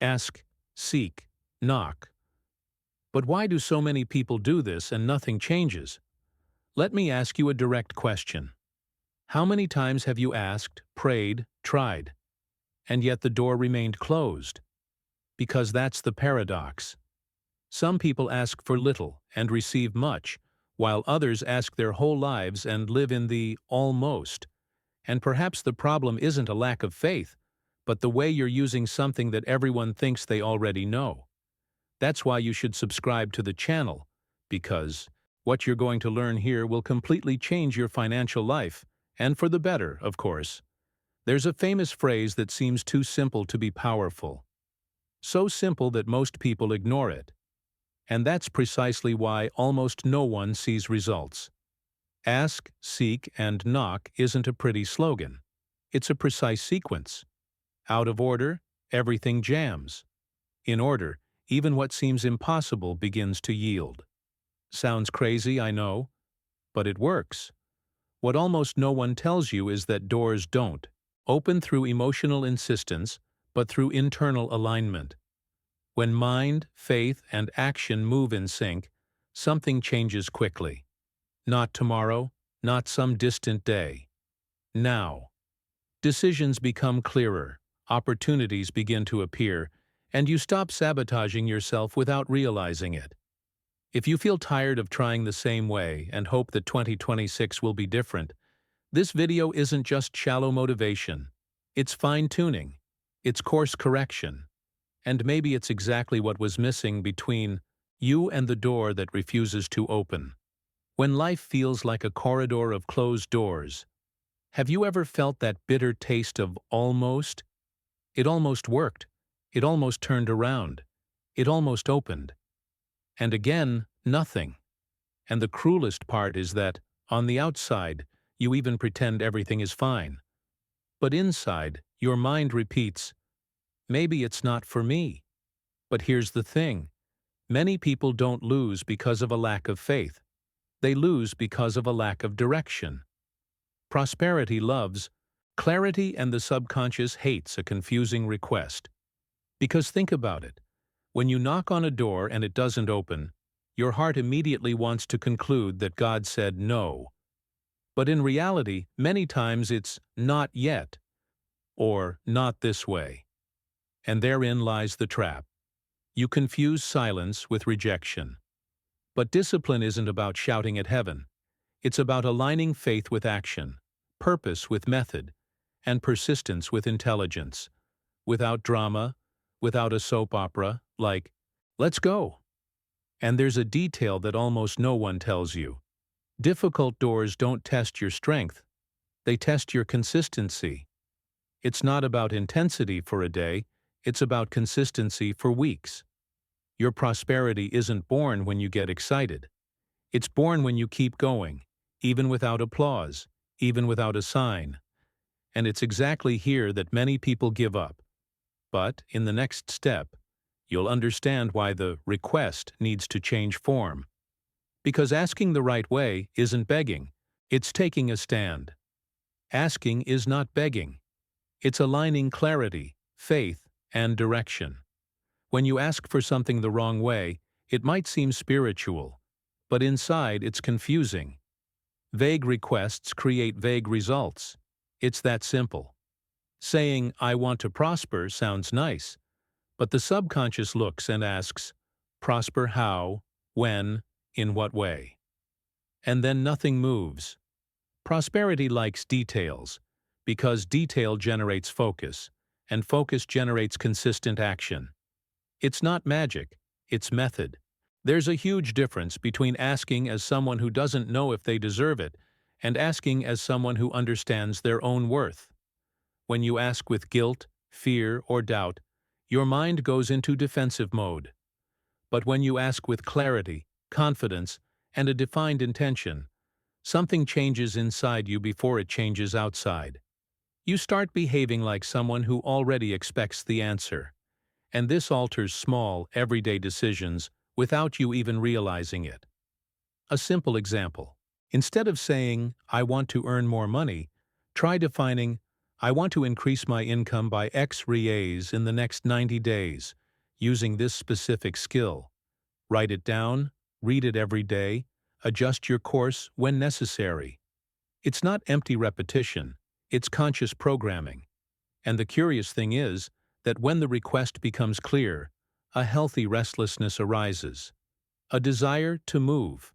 Ask, seek, knock. But why do so many people do this and nothing changes? Let me ask you a direct question. How many times have you asked, prayed, tried, and yet the door remained closed? Because that's the paradox. Some people ask for little and receive much, while others ask their whole lives and live in the almost. And perhaps the problem isn't a lack of faith, but the way you're using something that everyone thinks they already know. That's why you should subscribe to the channel, because what you're going to learn here will completely change your financial life, and for the better, of course. There's a famous phrase that seems too simple to be powerful. So simple that most people ignore it. And that's precisely why almost no one sees results. Ask, seek, and knock isn't a pretty slogan. It's a precise sequence. Out of order, everything jams. In order, even what seems impossible begins to yield. Sounds crazy, I know, but it works. What almost no one tells you is that doors don't open through emotional insistence, but through internal alignment. When mind, faith, and action move in sync, something changes quickly. Not tomorrow, not some distant day. Now. Decisions become clearer, opportunities begin to appear, and you stop sabotaging yourself without realizing it. If you feel tired of trying the same way and hope that 2026 will be different, this video isn't just shallow motivation. It's fine-tuning. It's course correction. And maybe it's exactly what was missing between you and the door that refuses to open. When life feels like a corridor of closed doors, have you ever felt that bitter taste of almost? It almost worked. It almost turned around. It almost opened. And again, nothing. And the cruelest part is that, on the outside, you even pretend everything is fine. But inside, your mind repeats, maybe it's not for me. But here's the thing. Many people don't lose because of a lack of faith. They lose because of a lack of direction. Prosperity loves clarity, and the subconscious hates a confusing request. Because think about it. When you knock on a door and it doesn't open, your heart immediately wants to conclude that God said no. But in reality, many times it's not yet, or not this way. And therein lies the trap. You confuse silence with rejection. But discipline isn't about shouting at heaven. It's about aligning faith with action, purpose with method, and persistence with intelligence. Without drama, without a soap opera, like, let's go. And there's a detail that almost no one tells you. Difficult doors don't test your strength. They test your consistency. It's not about intensity for a day, it's about consistency for weeks. Your prosperity isn't born when you get excited. It's born when you keep going, even without applause, even without a sign. And it's exactly here that many people give up. But, in the next step, you'll understand why the request needs to change form. Because asking the right way isn't begging, it's taking a stand. Asking is not begging. It's aligning clarity, faith, and direction. When you ask for something the wrong way, it might seem spiritual, but inside it's confusing. Vague requests create vague results. It's that simple. Saying, I want to prosper sounds nice, but the subconscious looks and asks, prosper how, when, in what way? And then nothing moves. Prosperity likes details, because detail generates focus, and focus generates consistent action. It's not magic, it's method. There's a huge difference between asking as someone who doesn't know if they deserve it and asking as someone who understands their own worth. When you ask with guilt, fear, or doubt, your mind goes into defensive mode. But when you ask with clarity, confidence, and a defined intention, something changes inside you before it changes outside. You start behaving like someone who already expects the answer. And this alters small, everyday decisions without you even realizing it. A simple example. Instead of saying, I want to earn more money, try defining, I want to increase my income by X reais in the next 90 days, using this specific skill. Write it down, read it every day, adjust your course when necessary. It's not empty repetition, it's conscious programming. And the curious thing is that when the request becomes clear, a healthy restlessness arises, a desire to move.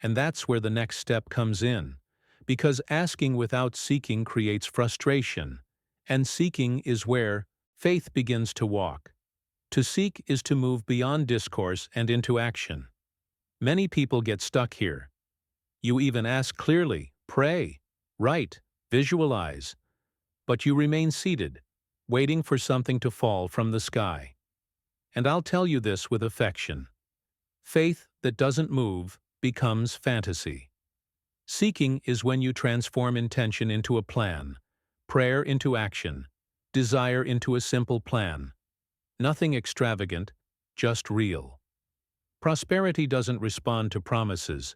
And that's where the next step comes in, because asking without seeking creates frustration, and seeking is where faith begins to walk. To seek is to move beyond discourse and into action. Many people get stuck here. You even ask clearly, pray, write, visualize, but you remain seated, waiting for something to fall from the sky. And I'll tell you this with affection. Faith that doesn't move becomes fantasy. Seeking is when you transform intention into a plan, prayer into action, desire into a simple plan. Nothing extravagant, just real. Prosperity doesn't respond to promises,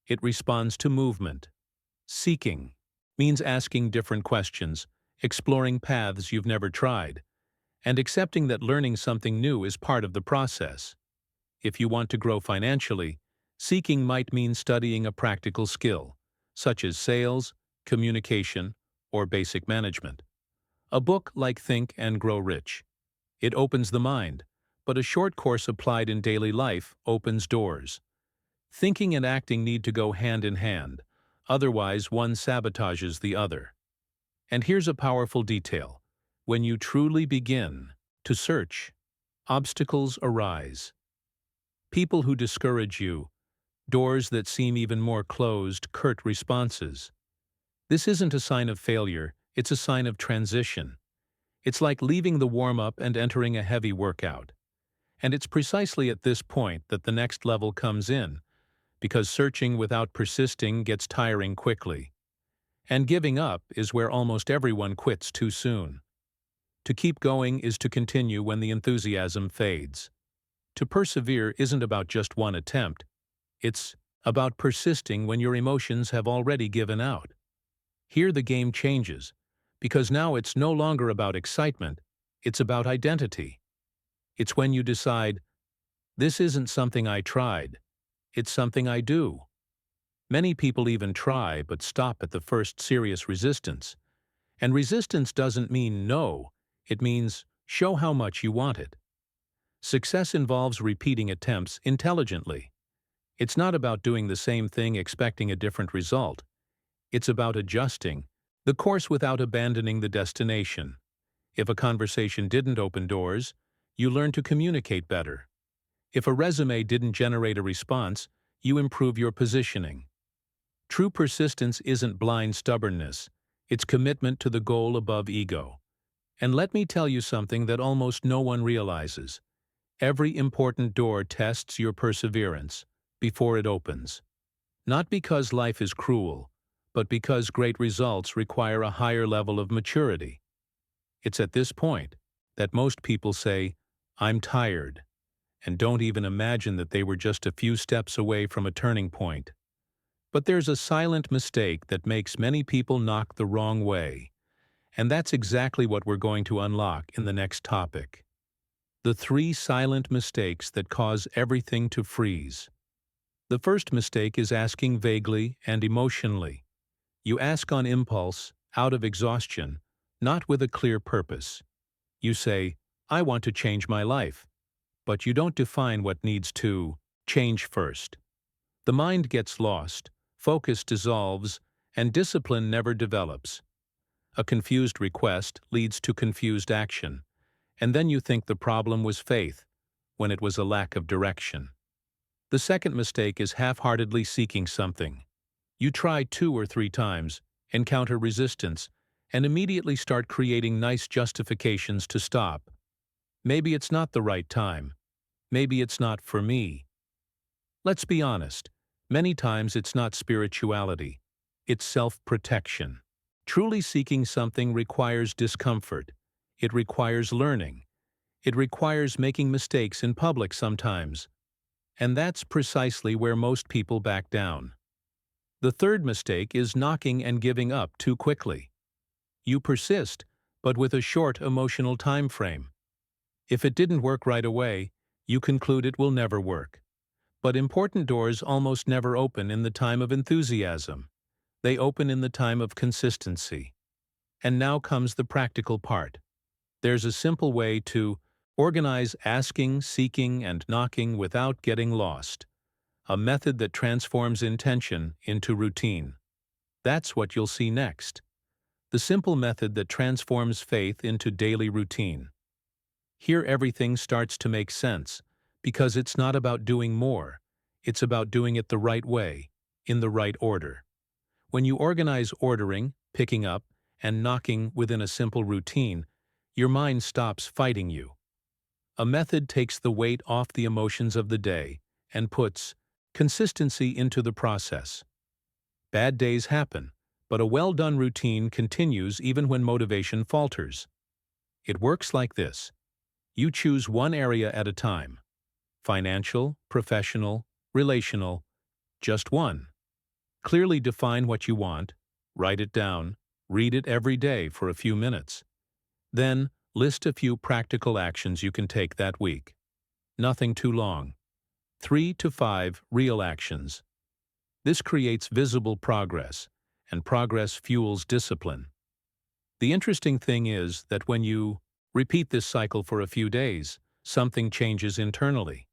it responds to movement. Seeking means asking different questions, exploring paths you've never tried, and accepting that learning something new is part of the process. If you want to grow financially, seeking might mean studying a practical skill, such as sales, communication, or basic management. A book like Think and Grow Rich. It opens the mind, but a short course applied in daily life opens doors. Thinking and acting need to go hand in hand, otherwise one sabotages the other. And here's a powerful detail. When you truly begin to search, obstacles arise. People who discourage you, doors that seem even more closed, curt responses. This isn't a sign of failure, it's a sign of transition. It's like leaving the warm-up and entering a heavy workout. And it's precisely at this point that the next level comes in, because searching without persisting gets tiring quickly. And giving up is where almost everyone quits too soon. To keep going is to continue when the enthusiasm fades. To persevere isn't about just one attempt. It's about persisting when your emotions have already given out. Here the game changes, because now it's no longer about excitement, it's about identity. It's when you decide, this isn't something I tried, it's something I do. Many people even try but stop at the first serious resistance. And resistance doesn't mean no, it means show how much you want it. Success involves repeating attempts intelligently. It's not about doing the same thing expecting a different result. It's about adjusting the course without abandoning the destination. If a conversation didn't open doors, you learn to communicate better. If a resume didn't generate a response, you improve your positioning. True persistence isn't blind stubbornness, it's commitment to the goal above ego. And let me tell you something that almost no one realizes. Every important door tests your perseverance before it opens. Not because life is cruel, but because great results require a higher level of maturity. It's at this point that most people say, I'm tired, and don't even imagine that they were just a few steps away from a turning point. But there's a silent mistake that makes many people knock the wrong way, and that's exactly what we're going to unlock in the next topic. The 3 silent mistakes that cause everything to freeze. The first mistake is asking vaguely and emotionally. You ask on impulse, out of exhaustion, not with a clear purpose. You say, I want to change my life. But you don't define what needs to change first. The mind gets lost, focus dissolves, and discipline never develops. A confused request leads to confused action, and then you think the problem was faith, when it was a lack of direction. The second mistake is half-heartedly seeking something. You try 2 or 3 times, encounter resistance, and immediately start creating nice justifications to stop. Maybe it's not the right time. Maybe it's not for me. Let's be honest. Many times it's not spirituality. It's self-protection. Truly seeking something requires discomfort. It requires learning. It requires making mistakes in public sometimes. And that's precisely where most people back down. The third mistake is knocking and giving up too quickly. You persist, but with a short emotional time frame. If it didn't work right away, you conclude it will never work. But important doors almost never open in the time of enthusiasm. They open in the time of consistency. And now comes the practical part. There's a simple way to organize asking, seeking, and knocking without getting lost. A method that transforms intention into routine. That's what you'll see next. The simple method that transforms faith into daily routine. Here everything starts to make sense, because it's not about doing more, it's about doing it the right way, in the right order. When you organize ordering, picking up, and knocking within a simple routine, your mind stops fighting you. A method takes the weight off the emotions of the day and puts consistency into the process. Bad days happen, but a well-done routine continues even when motivation falters. It works like this. You choose one area at a time. Financial, professional, relational, just one. Clearly define what you want, write it down, read it every day for a few minutes. Then, list a few practical actions you can take that week. Nothing too long. 3 to 5 real actions. This creates visible progress, and progress fuels discipline. The interesting thing is that when you repeat this cycle for a few days, something changes internally.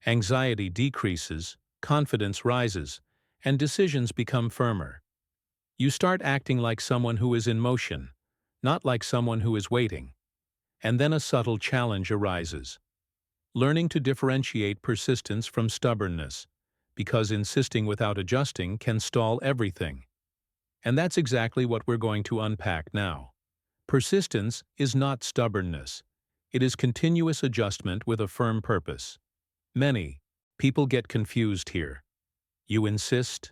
Anxiety decreases, confidence rises, and decisions become firmer. You start acting like someone who is in motion, not like someone who is waiting. And then a subtle challenge arises. Learning to differentiate persistence from stubbornness, because insisting without adjusting can stall everything. And that's exactly what we're going to unpack now. Persistence is not stubbornness. It is continuous adjustment with a firm purpose. Many people get confused here. You insist,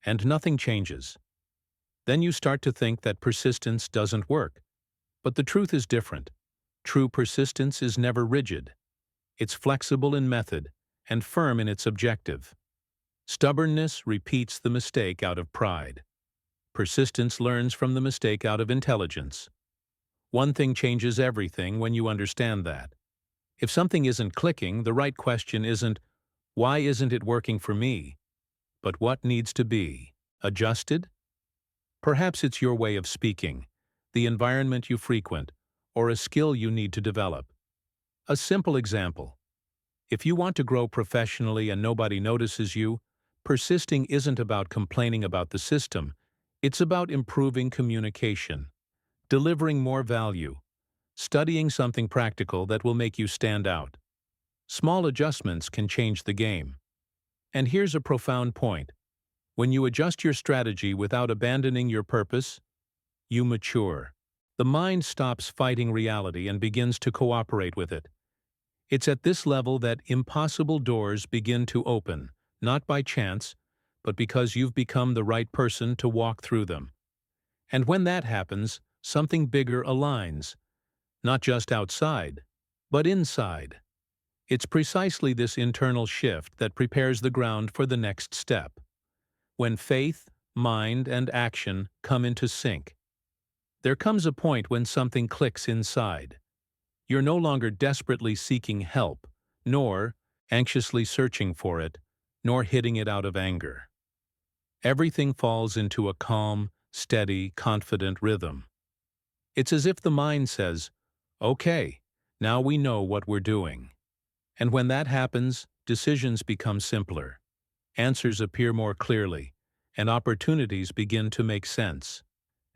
and nothing changes. Then you start to think that persistence doesn't work. But the truth is different. True persistence is never rigid. It's flexible in method and firm in its objective. Stubbornness repeats the mistake out of pride. Persistence learns from the mistake out of intelligence. One thing changes everything when you understand that. If something isn't clicking, the right question isn't, "Why isn't it working for me?" but "What needs to be adjusted?" Perhaps it's your way of speaking, the environment you frequent, or a skill you need to develop. A simple example. If you want to grow professionally and nobody notices you, persisting isn't about complaining about the system, it's about improving communication, delivering more value, studying something practical that will make you stand out. Small adjustments can change the game. And here's a profound point. When you adjust your strategy without abandoning your purpose, you mature. The mind stops fighting reality and begins to cooperate with it. It's at this level that impossible doors begin to open, not by chance, but because you've become the right person to walk through them. And when that happens, something bigger aligns, not just outside, but inside. It's precisely this internal shift that prepares the ground for the next step. When faith, mind, and action come into sync, there comes a point when something clicks inside. You're no longer desperately seeking help, nor anxiously searching for it, nor hitting it out of anger. Everything falls into a calm, steady, confident rhythm. It's as if the mind says, "Okay, now we know what we're doing." And when that happens, decisions become simpler. Answers appear more clearly, and opportunities begin to make sense.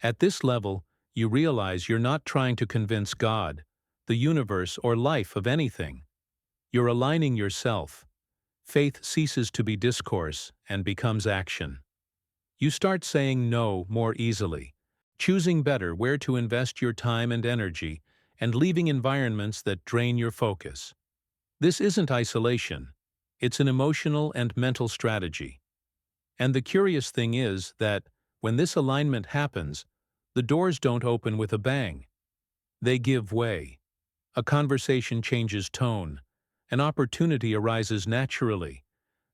At this level, you realize you're not trying to convince God, the universe, or life of anything. You're aligning yourself. Faith ceases to be discourse and becomes action. You start saying no more easily, choosing better where to invest your time and energy, and leaving environments that drain your focus. This isn't isolation. It's an emotional and mental strategy. And the curious thing is that, when this alignment happens, the doors don't open with a bang. They give way. A conversation changes tone. An opportunity arises naturally.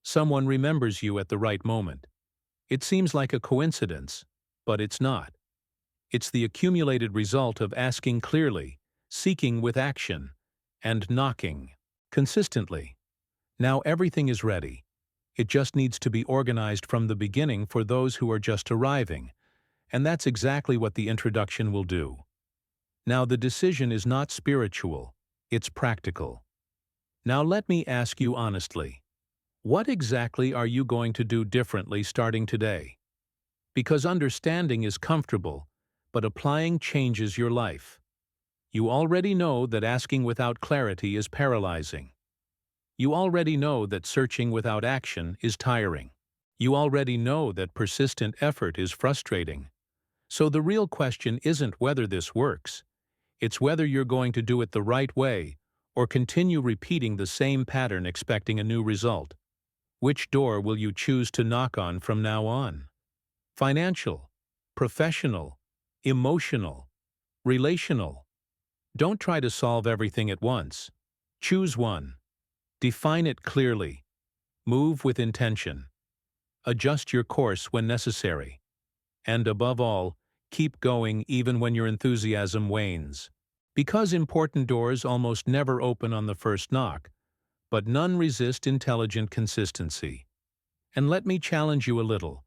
Someone remembers you at the right moment. It seems like a coincidence, but it's not. It's the accumulated result of asking clearly, seeking with action, and knocking consistently. Now everything is ready. It just needs to be organized from the beginning for those who are just arriving, and that's exactly what the introduction will do. Now the decision is not spiritual, it's practical. Now let me ask you honestly, what exactly are you going to do differently starting today? Because understanding is comfortable, but applying changes your life. You already know that asking without clarity is paralyzing. You already know that searching without action is tiring. You already know that persistent effort is frustrating. So the real question isn't whether this works. It's whether you're going to do it the right way or continue repeating the same pattern expecting a new result. Which door will you choose to knock on from now on? Financial, professional, emotional, relational. Don't try to solve everything at once. Choose one. Define it clearly. Move with intention. Adjust your course when necessary. And above all, keep going even when your enthusiasm wanes. Because important doors almost never open on the first knock, but none resist intelligent consistency. And let me challenge you a little.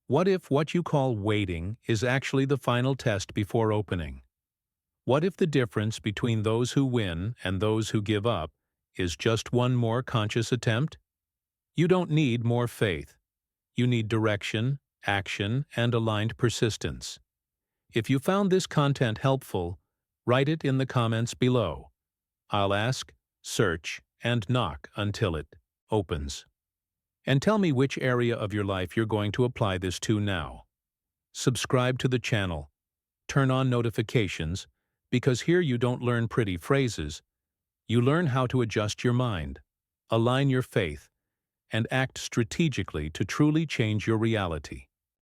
What if what you call waiting is actually the final test before opening? What if the difference between those who win and those who give up is just one more conscious attempt? You don't need more faith. You need direction, action, and aligned persistence. If you found this content helpful, write it in the comments below. I'll ask, search, and knock until it opens. And tell me which area of your life you're going to apply this to now. Subscribe to the channel. Turn on notifications, because here you don't learn pretty phrases. You learn how to adjust your mind, align your faith, and act strategically to truly change your reality.